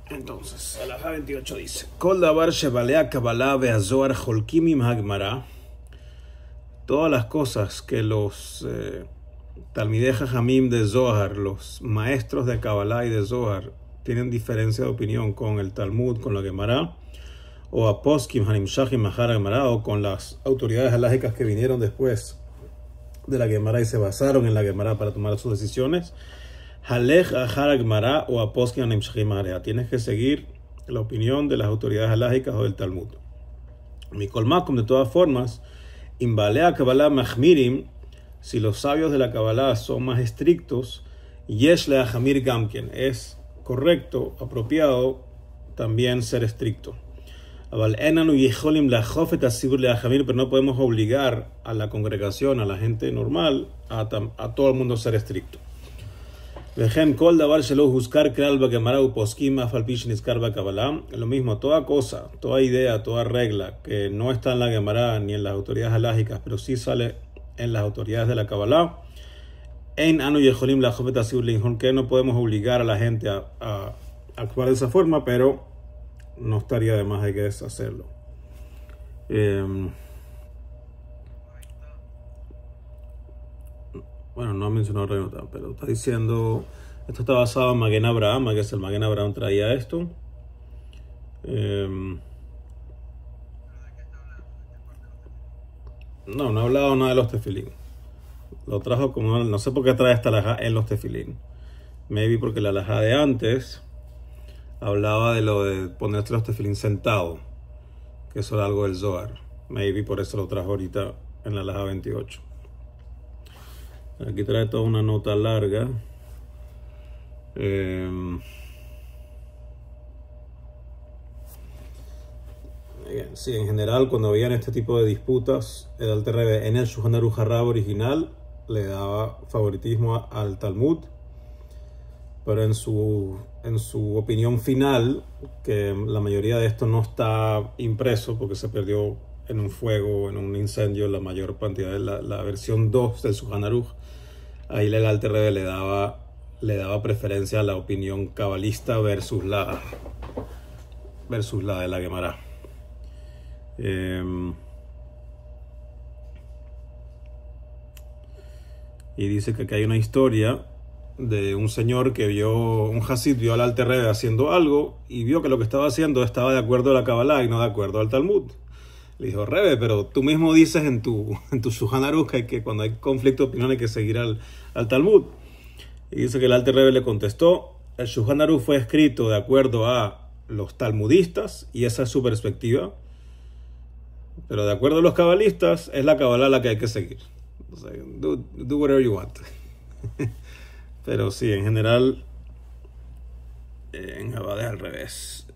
Entonces, Alajá 28 dice: Kol davar shebalea kabbalah ve'azohar cholkim im hagmara. Todas las cosas que los Talmidei Jajamim de Zohar, los maestros de Kabbalah y de Zohar, tienen diferencia de opinión con el Talmud, con la Gemara, o a Poskim, Hanimshachim, Mahar Gemara, o con las autoridades halágicas que vinieron después de la Gemara y se basaron en la Gemara para tomar sus decisiones. Halech Ahar Gemara o a Poskim, Hanimshachim, Mahar. Tienes que seguir la opinión de las autoridades halágicas o del Talmud. Mikol Makom, de todas formas, Imbalea Kabbalah Mahmirim, si los sabios de la Kabbalah son más estrictos, Yesh le Hamir Gamken, es correcto, apropiado también ser estricto. Pero no podemos obligar a la congregación, a la gente normal, a todo el mundo a ser estricto. Lo mismo, toda cosa, toda idea, toda regla que no está en la Gemara ni en las autoridades halágicas, pero sí sale en las autoridades de la Kabbalah, que no podemos obligar a la gente a actuar de esa forma, pero no estaría de más de que hacerlo. Bueno, no ha mencionado Renota, pero está diciendo, esto está basado en Magen Abraham, que es el Magen Abraham traía esto. No ha hablado nada de los tefilín. Lo trajo como, no sé por qué trae esta alajá en los tefilín. Maybe porque la alajá de antes hablaba de lo de ponerse los tefilín sentado, que eso era algo del Zohar. Maybe por eso lo trajo ahorita en la alajá 28. Aquí trae toda una nota larga. Sí, en general, cuando veían este tipo de disputas, el Alter Rebbe en el Shulchan Aruch HaRab original le daba favoritismo al Talmud, pero en su opinión final, que la mayoría de esto no está impreso porque se perdió en un fuego, en un incendio, la mayor cantidad de la versión 2 del Shulchan Aruch, ahí el Alter Rebbe le daba preferencia a la opinión cabalista versus la de la Gemara. Y dice que aquí hay una historia de un señor que un Hasid vio al Alter Rebbe haciendo algo y vio que lo que estaba haciendo estaba de acuerdo a la Kabbalah y no de acuerdo al Talmud. Le dijo: Rebbe, pero tú mismo dices en tu Shulchan Aruch que cuando hay conflicto de opinión hay que seguir al Talmud. Y dice que el Alter Rebbe le contestó: el Shulchan Aruch fue escrito de acuerdo a los talmudistas y esa es su perspectiva, pero de acuerdo a los cabalistas es la Kabbalah la que hay que seguir. O sea, do whatever you want. Pero sí, en general en Jabad es al revés.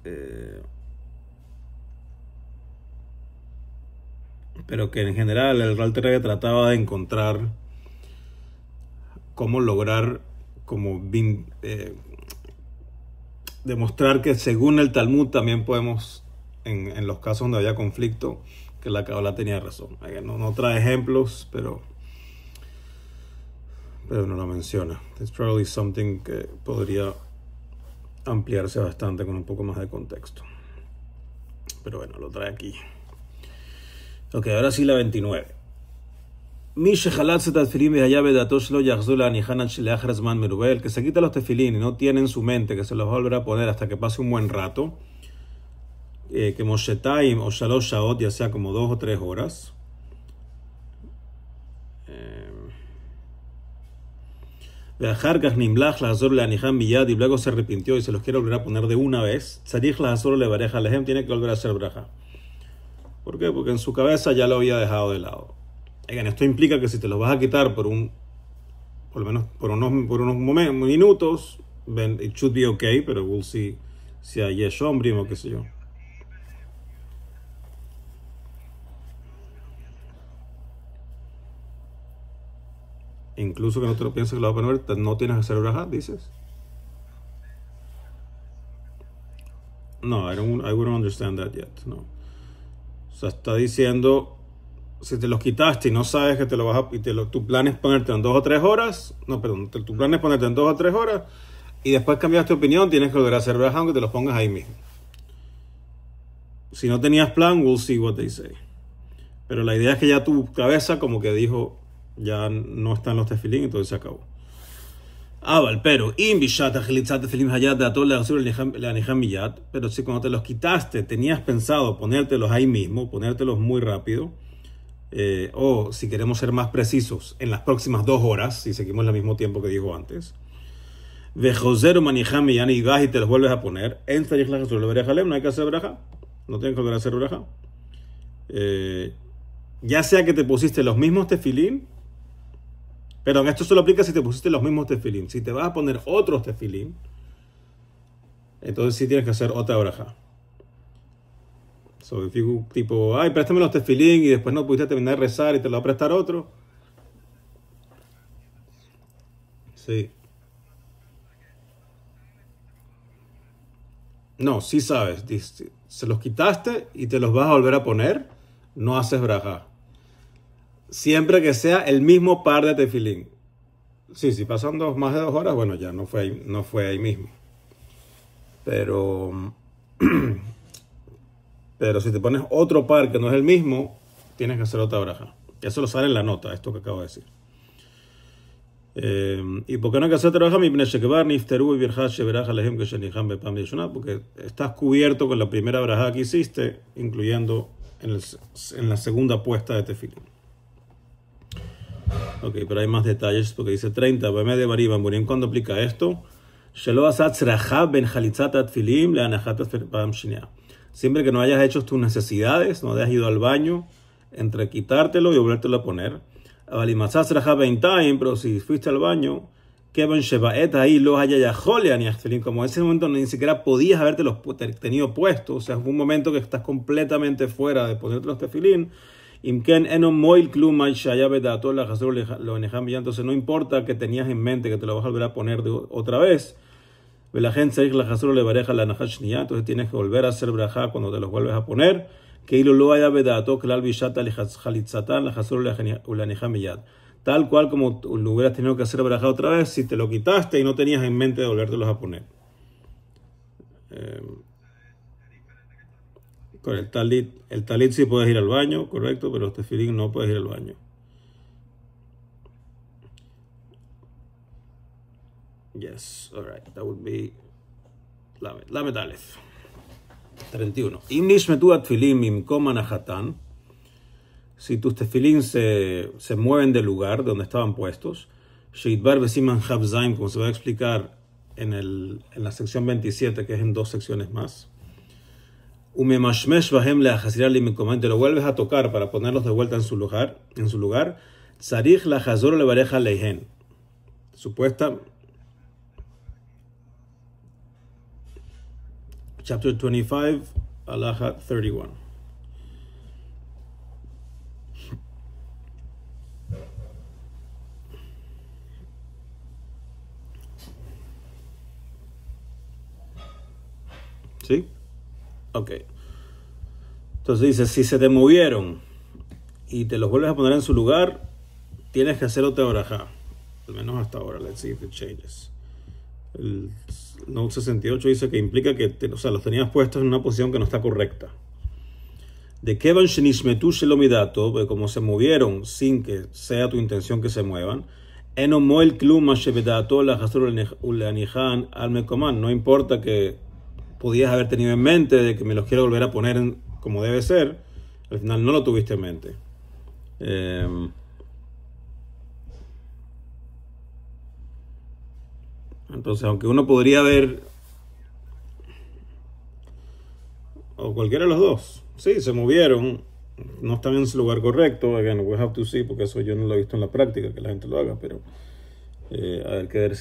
Pero que en general el Alter Rebbe trataba de encontrar cómo lograr demostrar que según el Talmud también podemos, en los casos donde había conflicto, que la Kabbalah tenía razón. No trae ejemplos, pero no lo menciona. It's probably something que podría ampliarse bastante con un poco más de contexto. Pero bueno, lo trae aquí. Ok, ahora sí la 29. El que se quita los tefilín y no tiene en su mente que se los va a volver a poner hasta que pase un buen rato, que Moshetaim o Shalosh Shaot, ya sea como 2 o 3 horas. Y luego se arrepintió y se los quiere volver a poner de una vez. Tiene que volver a hacer braja. ¿Por qué? Porque en su cabeza ya lo había dejado de lado. Esto implica que si te los vas a quitar por lo menos por unos minutos, it should be okay, pero we'll see si hay yesh ombrim o qué sé yo. Incluso que no te lo pienses que lo vas a poner, no tienes que hacer braja, dices. No, I wouldn't understand that yet. No. O sea, está diciendo, si te los quitaste y no sabes que te lo vas a, tu plan es ponerte en 2 o 3 horas, tu plan es ponerte en 2 o 3 horas, y después cambias tu opinión, tienes que volver a hacer braja aunque te los pongas ahí mismo. Si no tenías plan, we'll see what they say. Pero la idea es que ya tu cabeza como que dijo, ya no están los tefilín, entonces se acabó. Pero pero si cuando te los quitaste tenías pensado ponértelos ahí mismo, ponértelos muy rápido, o si queremos ser más precisos, en las próximas 2 horas, si seguimos el mismo tiempo que dijo antes, y vas y te los vuelves a poner, no hay que hacer braja, no tienes que volver a hacer braja. Ya sea que te pusiste los mismos tefilín, pero esto solo aplica si te pusiste los mismos tefilín. Si te vas a poner otros tefilín, entonces sí tienes que hacer otra braja. So, tipo, préstame los tefilín y después no pudiste terminar de rezar y te lo va a prestar otro. Sí. No, sí sabes. Se los quitaste y te los vas a volver a poner, no haces braja. Siempre que sea el mismo par de tefilín. Sí, si pasan más de 2 horas, bueno, ya no fue ahí mismo. Pero si te pones otro par que no es el mismo, tienes que hacer otra braja. Eso lo sale en la nota, esto que acabo de decir. ¿Y por qué no hay que hacer otra braja? Porque estás cubierto con la primera braja que hiciste, incluyendo en la segunda puesta de tefilín. Ok, pero hay más detalles porque dice 30. ¿Cuándo aplica esto? Siempre que no hayas hecho tus necesidades, no hayas ido al baño, entre quitártelo y volvértelo a poner. Pero si fuiste al baño, como en ese momento ni siquiera podías habértelos tenido puestos, o sea, fue un momento que estás completamente fuera de ponerte los tefilín. Entonces no importa que tenías en mente que te lo vas a volver a poner otra vez. Entonces tienes que volver a hacer braja cuando te los vuelves a poner. Tal cual como lo hubieras tenido que hacer braja otra vez si te lo quitaste y no tenías en mente de volvértelos a poner. Con el talit sí puedes ir al baño, correcto, pero los tefilín no puedes ir al baño. Yes, alright, that would be Lamed Aleph. 31. Si tus tefilín se mueven del lugar donde estaban puestos, como se va a explicar en la sección 27, que es en 2 secciones más, te lo vuelves a tocar para ponerlos de vuelta en su lugar, supuesta chapter 25, Halacha 31. ¿Sí? Ok. Entonces dice, si se te movieron y te los vuelves a poner en su lugar, tienes que hacer otra braja. Al menos hasta ahora. Let's see if it changes. El Note 68 dice que implica que los tenías puestos en una posición que no está correcta. De Kevan Shenishmetu Shelomidato, porque como se movieron sin que sea tu intención que se muevan, no importa que podías haber tenido en mente de que me los quiero volver a poner como debe ser, al final no lo tuviste en mente. Entonces, aunque uno podría ver, o cualquiera de los dos, sí, se movieron, no están en su lugar correcto. Again, we have to see, porque eso yo no lo he visto en la práctica, que la gente lo haga, pero a ver, que ver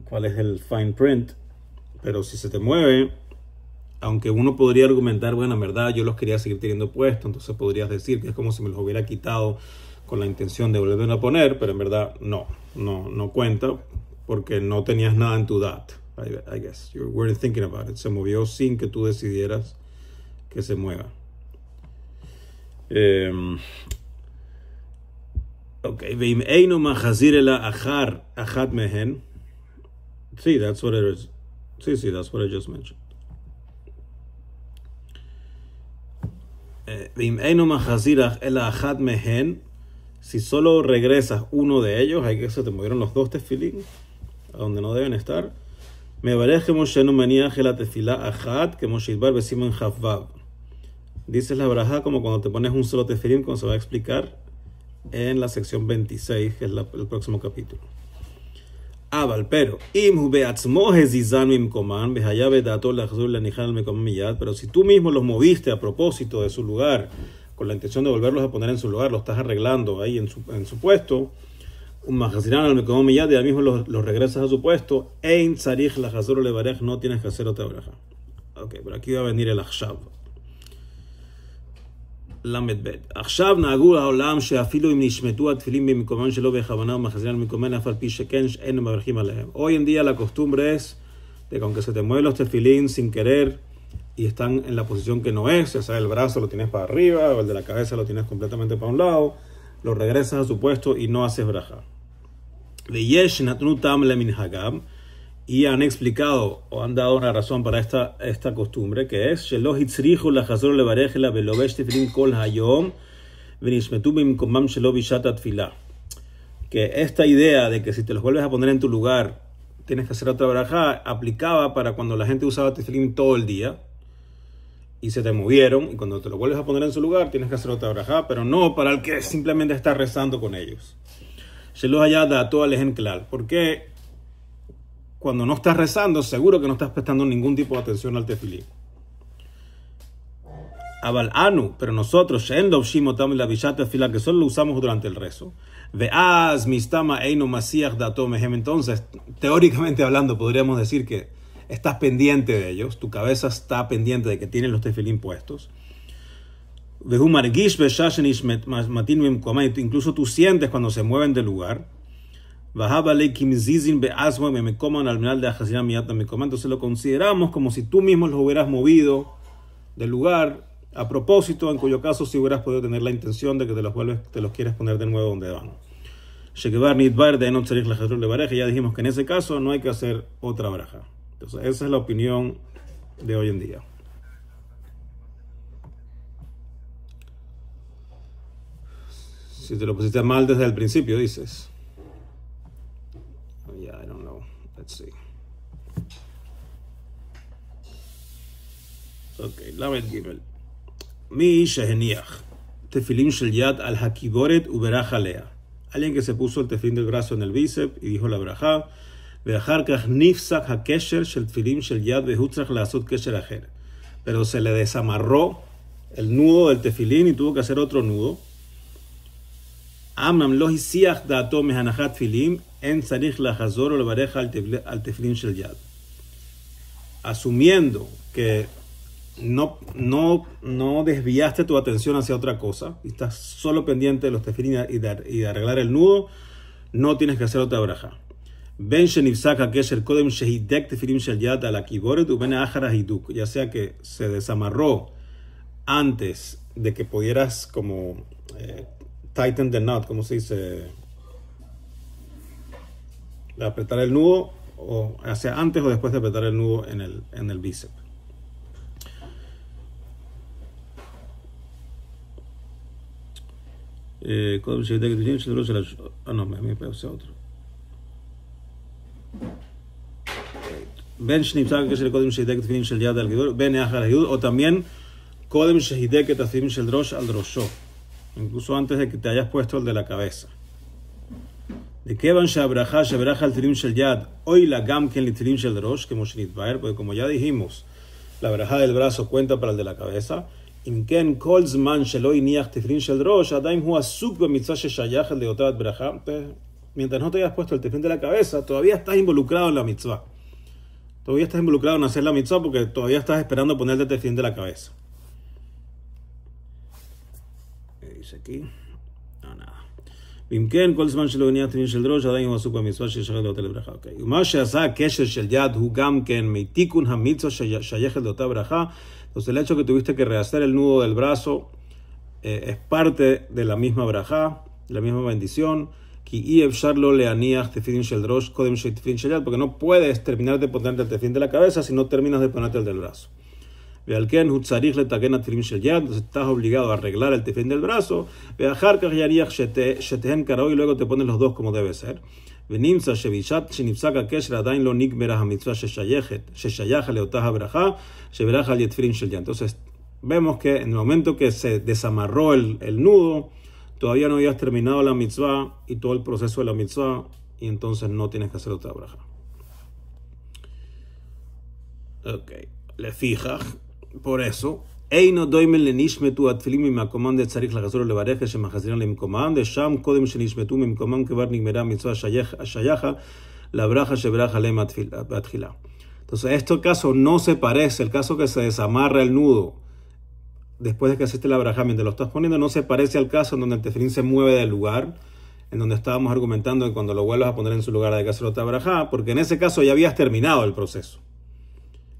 cuál es el fine print. Pero si se te mueve, aunque uno podría argumentar, bueno, en verdad yo los quería seguir teniendo puestos, entonces podrías decir que es como si me los hubiera quitado con la intención de volverme a poner, pero en verdad no cuenta, porque no tenías nada en tu dat. I guess you weren't thinking about it. Se movió sin que tú decidieras que se mueva. Ok, veim eino machazir ela achat mehen. Sí, that's what it is. Sí, that's what I just mentioned. Si solo regresas uno de ellos, hay que se te movieron los dos tefilín a donde no deben estar. Dices la braja como cuando te pones un solo tefilín, como se va a explicar en la sección 26, que es el próximo capítulo. Pero si tú mismo los moviste a propósito de su lugar, con la intención de volverlos a poner en su lugar, los estás arreglando ahí en su puesto, y ya mismo los regresas a su puesto, no tienes que hacer otra braja. Ok, pero aquí va a venir el achshav. למד ב' עכשיו נהגו העולם שאפילו אם נשמטו התפילין במקומם שלא בכוונה ומחזירם למקומם אף על פי שכן אין מברכים עליהם. Hoy en día la costumbre es de que aunque se te mueven los tefilín sin querer y están en la posición que no es, ya sea el brazo lo tienes para arriba o el de la cabeza lo tienes completamente para un lado, lo regresas a su puesto y no haces braja. ויש נתנו טעם למנהגם, y han explicado o han dado una razón para esta costumbre, que es שלא הצריכו לחזור לברך אלא ולובש תפילין כל היום ונשמטו במקומם שלא בשעת התפילה. Que esta idea de que si te los vuelves a poner en tu lugar tienes que hacer otra braja aplicaba para cuando la gente usaba tefilín todo el día y se te movieron, y cuando te los vuelves a poner en su lugar tienes que hacer otra braja, pero no para el que simplemente está rezando con ellos. שלא היה דעתו עליהן כלל. Porque cuando no estás rezando, seguro que no estás prestando ningún tipo de atención al tefilín. Abal anu, pero nosotros, que solo lo usamos durante el rezo. Entonces, teóricamente hablando, podríamos decir que estás pendiente de ellos, tu cabeza está pendiente de que tienen los tefilín puestos. Incluso tú sientes cuando se mueven del lugar. Entonces lo consideramos como si tú mismo los hubieras movido del lugar a propósito, en cuyo caso si hubieras podido tener la intención de que te los quieres poner de nuevo donde van. Ya dijimos que en ese caso no hay que hacer otra braja. Entonces esa es la opinión de hoy en día. Si te lo pusiste mal desde el principio, dices. Yeah, I don't know. Let's see. Okay, Lamed Gimel. Mi sheheniach. Tefilín shel yad al hakiboret uberach alea. Alguien que se puso el tefilín del brazo en el bíceps y dijo la braja. Ve'achar kach nifsak hakesher shel tefilín shel yad vehutzach la'asot kesher acher. Pero se le desamarró el nudo del tefilín y tuvo que hacer otro nudo. Amnam lo hisiach da'ato mehanachat tefilín en tzarich lachazor o levareja al tefilín shel yad. Asumiendo que no desviaste tu atención hacia otra cosa y estás solo pendiente de los tefilín y de arreglar el nudo, no tienes que hacer otra braja. Ben shenifsak hakesher kodem shehidek tefilín shel yad al akiboret u ben achar hiduk, ya sea que se desamarró antes de que pudieras como tighten the knot, como se dice, de apretar el nudo, o hacia antes o después de apretar el nudo en el bíceps. No, me parece otro. Ben shnipsak que es el kodem shehidek tefilin shel yad al gidor, ben achar hiduk, o también kodem shehidek tefilin shel drosh al drosho, incluso antes de que te hayas puesto el de la cabeza. De que van shabraja al tefilin shel yad, hoy la gam ken tefilin shel drosh, que moshinit baer, porque como ya dijimos, la braja del brazo cuenta para el de la cabeza. Imken kol zman shelo iniach tefilin shel drosh, adaim hu asuk b'mitzvah sheshayach el deotat braja. Mientras no te hayas puesto el tefilin de la cabeza, todavía estás involucrado en la mitzvah. Todavía estás involucrado en hacer la mitzvah porque todavía estás esperando ponerte el tefilin de la cabeza. ¿Qué dice aquí? No, nada. Imken kol zman shelo iniach tefilin shel drosh, adaim hu asuk b'mitzvah sheshayach el deotat braja. Okay. Uma she'asa kesher shel yad hu gam ken meitikun hamitzvah sheshayach el deotat braja. Entonces el hecho que tuviste que rehacer el nudo del brazo es parte de la misma brajá, de la misma bendición, Porque no puedes terminar de ponerte el tefilín de la cabeza si no terminas de ponerte el del brazo. Entonces estás obligado a arreglar el tefilín del brazo, y luego te pones los dos como debe ser. Entonces vemos que en el momento que se desamarró el nudo, todavía no habías terminado la mitzvah y todo el proceso de la mitzvah, y entonces no tienes que hacer otra braja. Ok, le fijas, por eso, Eino doimen le nishmetu atfilim mimakomam de tzarich lachazor levarech shemachazirán lemkomam de sham kodem shenishmetu mimakomam kevar nigmera mitzvah shayacha la braja shebraja lem atfila. Entonces, este caso no se parece, el caso que se desamarra el nudo después de que hiciste la braja, mientras lo estás poniendo, no se parece al caso en donde el tefilín se mueve del lugar, en donde estábamos argumentando que cuando lo vuelvas a poner en su lugar hay que hacer otra braja, porque en ese caso ya habías terminado el proceso.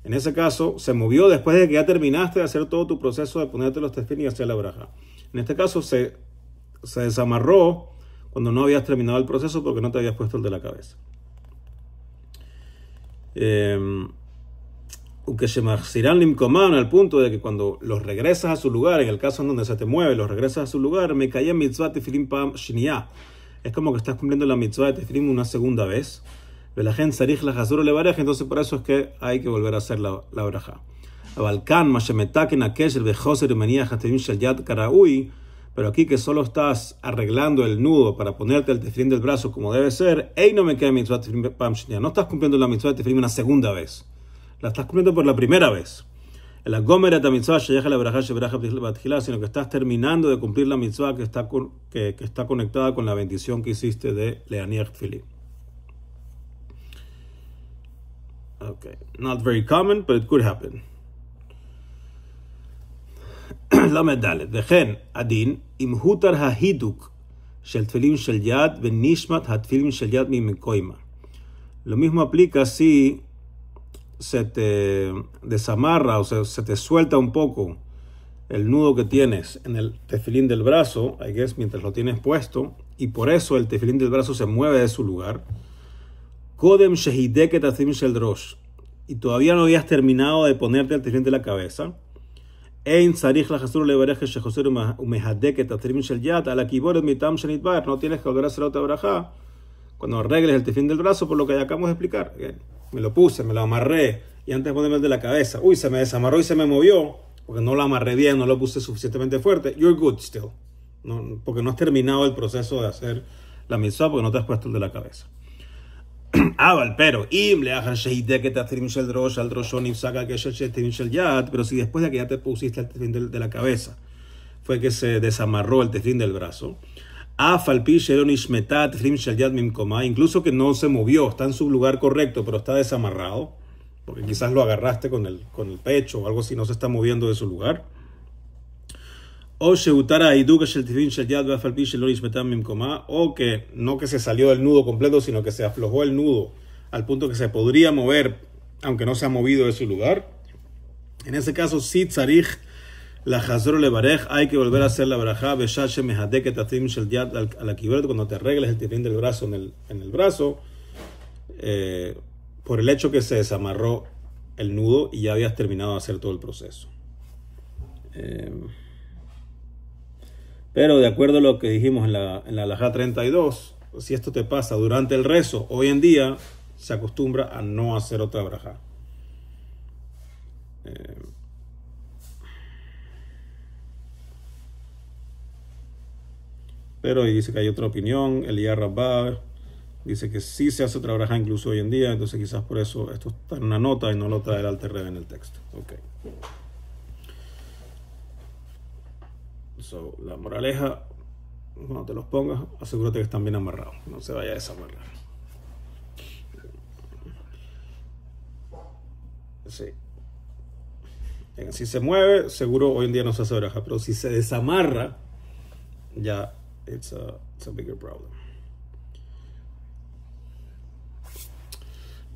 En ese caso se movió después de que ya terminaste de hacer todo tu proceso de ponerte los tefilín y hacer la braja. En este caso se desamarró cuando no habías terminado el proceso porque no te habías puesto el de la cabeza. Que se maxirán limcoman al punto de que cuando los regresas a su lugar, en el caso en donde se te mueve, los regresas a su lugar, me caía mitzvah tefilim pam shniya. Es como que estás cumpliendo la mitzvah de tefilim una segunda vez. Velajen sarich la hazur levarej, entonces por eso es que hay que volver a hacer la braja. Abalkan mashemetaken akesh el bejoser meniach hatemim shel yad karaui. Pero aquí que solo estás arreglando el nudo para ponerte el tefilim del brazo como debe ser, no me cae mitzvah tefilim pam shniya. No estás cumpliendo la mitzvah de tefilim una segunda vez. La estás cumpliendo por la primera vez. El gomer et mitzvah sheyecha la braja shebraja batjila, sino que estás terminando de cumplir la mitzvah que está conectada con la bendición que hiciste de leaniach tefilin. Okay, not very common, but it could happen. Lamed dalet. Vechen adin im hutar hahiduk shel tefilin shel yad benishmat hatefilin shel yad mimikoima. Lo mismo aplica si se te desamarra o se te suelta un poco el nudo que tienes en el tefilín del brazo, I guess, mientras lo tienes puesto, y por eso el tefilín del brazo se mueve de su lugar. Kodem shehideket atzim shel rosh, y todavía no habías terminado de ponerte el tefilín de la cabeza. Ein tzarich lachazur levarej shechoser umehadeket atzim shel yad ala kiboret mitam shenitbar. No tienes que volver a hacer otra braja cuando arregles el tefilín del brazo, por lo que ya acabamos de explicar. Me lo puse, me lo amarré, y antes de ponerme el de la cabeza, se me desamarró y se me movió, porque no lo amarré bien, no lo puse suficientemente fuerte. You're good still. No, porque no has terminado el proceso de hacer la mitzvah, porque no te has puesto el de la cabeza. Pero si después de que ya te pusiste el tefilín de la cabeza, fue que se desamarró el tefilín del brazo, incluso que no se movió, está en su lugar correcto, pero está desamarrado, porque quizás lo agarraste con el pecho o algo así, no se está moviendo de su lugar. O que no que se salió del nudo completo, sino que se aflojó el nudo al punto que se podría mover, aunque no se ha movido de su lugar. En ese caso, sí, tzarich la hazor levarej, hay que volver a hacer la braja beshash mehadeket atzim shel yad al akiboret, cuando te arregles el tefilín del brazo en el brazo, por el hecho que se desamarró el nudo y ya habías terminado de hacer todo el proceso. Pero de acuerdo a lo que dijimos en la halajá 32, si esto te pasa durante el rezo, hoy en día se acostumbra a no hacer otra braja. Pero dice que hay otra opinión. Elías Rabbah dice que sí se hace otra braja incluso hoy en día, entonces quizás por eso esto está en una nota y no lo trae el Alter Rebbe en el texto. Okay. So, la moraleja, cuando te los pongas, asegúrate que están bien amarrados, no se vaya a desamarrar. Sí. Si se mueve, seguro hoy en día no se hace braja, pero si se desamarra, ya it's a bigger problem.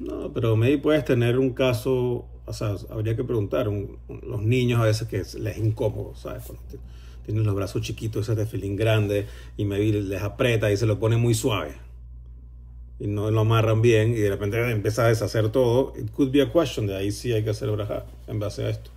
No, pero maybe puedes tener un caso O sea, habría que preguntar. Los niños a veces que les es incómodo, ¿sabes? Cuando tienen los brazos chiquitos, ese tefilín grande, y maybe les aprieta y se lo pone muy suave. Y no lo amarran bien, y de repente empieza a deshacer todo. It could be a question, de ahí sí hay que hacer brajá en base a esto.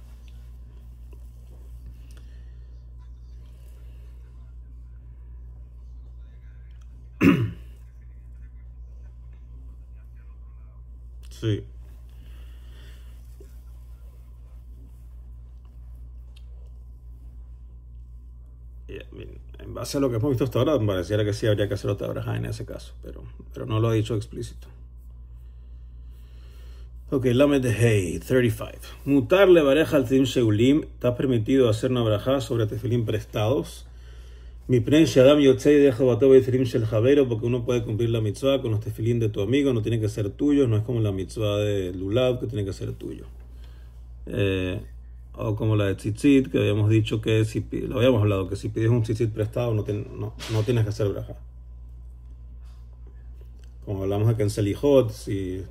Sí. En base a lo que hemos visto hasta ahora, me pareciera que sí habría que hacer otra brajá en ese caso, pero no lo ha dicho explícito. Ok, Lamed Hey, 35. Mutarle bareja al tefilín sheulim. Está permitido hacer una brajá sobre tefilín prestados. Mi pren shadam yotzei deja bato tefilín shel javero, porque uno puede cumplir la mitzvah con los tefilín de tu amigo, no tiene que ser tuyo, no es como la mitzvah de lulav que tiene que ser tuyo. O como la de tzitzit, que habíamos dicho que lo habíamos hablado, que si pides un tzitzit prestado no tienes que hacer brajá. Como hablamos acá en Selijot, si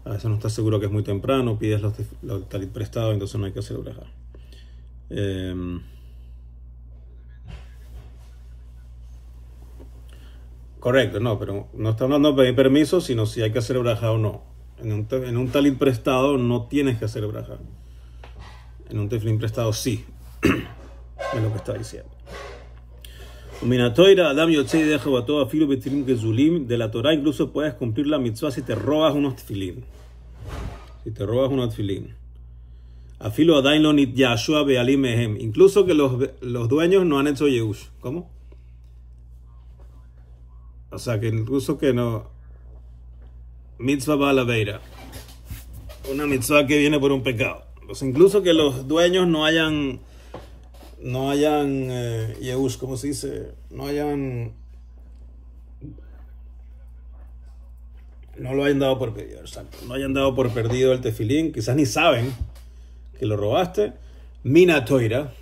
a veces no estás seguro que es muy temprano, pides los talit prestados, entonces no hay que hacer brajá. Correcto, no, pero no está hablando de pedir permiso, sino si hay que hacer brajá o no. En un talit prestado no tienes que hacer brajá. En un tefilín prestado sí. Es lo que está diciendo. De la Torah incluso puedes cumplir la mitzvah si te robas unos tefilín. Si te robas unos tefilín. Afilo adain lo nit yashua bealim mehem. Incluso que los dueños no han hecho yeush. ¿Cómo? O sea, que incluso que no... Mitzvah ba'alaveira. Una mitzvah que viene por un pecado. Pues incluso que los dueños no hayan Yehush, ¿cómo se dice? No lo hayan dado por perdido, exacto. No hayan dado por perdido el tefilín, quizás ni saben que lo robaste. Mina toira,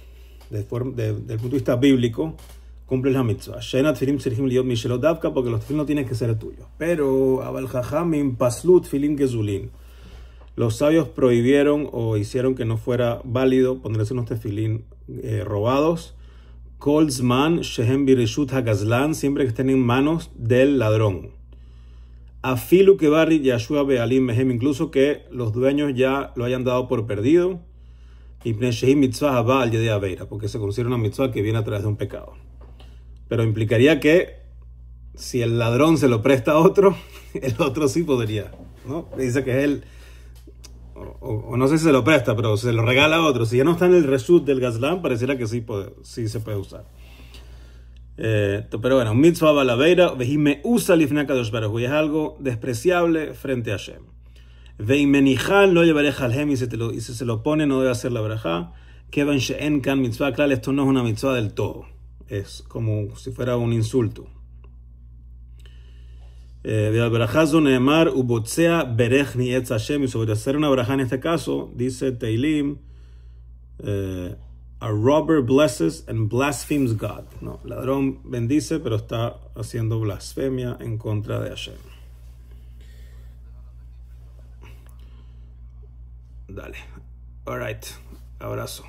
desde el punto de vista bíblico, cumples la mitzvah. Shenat tefilín tzirihim liot mishelot davka, porque los tefilín no tienen que ser tuyos. Pero abal jajamim paslut tefilín gezulin. Los sabios prohibieron o hicieron que no fuera válido ponerse unos tefilín robados. Kol zman shehem bireshut hagazlan, siempre que estén en manos del ladrón. Afilu que barri yashua bealim mehem, incluso que los dueños ya lo hayan dado por perdido. Ipne shehim mitzvah haba al yedei aveira, porque se considera una mitzvah que viene a través de un pecado. Pero implicaría que si el ladrón se lo presta a otro, el otro sí podría, ¿no? Dice que es él. O no sé si se lo presta, pero se lo regala a otro. Si ya no está en el reshut del gazlán, pareciera que sí se puede usar. Pero bueno, mitzvah balaveira, vejime usa lifnei kadosh baruj hu, es algo despreciable frente a Hashem. Veimenijan lo llevaré jalhem, y si se lo pone no debe hacer la brajá. Kevan she'en kan mitzvah klal, esto no es una mitzvah del todo. Es como si fuera un insulto. De Berajazo Neemar Ubotsea Berechni Etz Hashem, y sobre hacer una braja en este caso, dice Teilim, a robber blesses and blasphemes God. No, ladrón bendice, pero está haciendo blasfemia en contra de Hashem. Dale. Alright. Abrazo.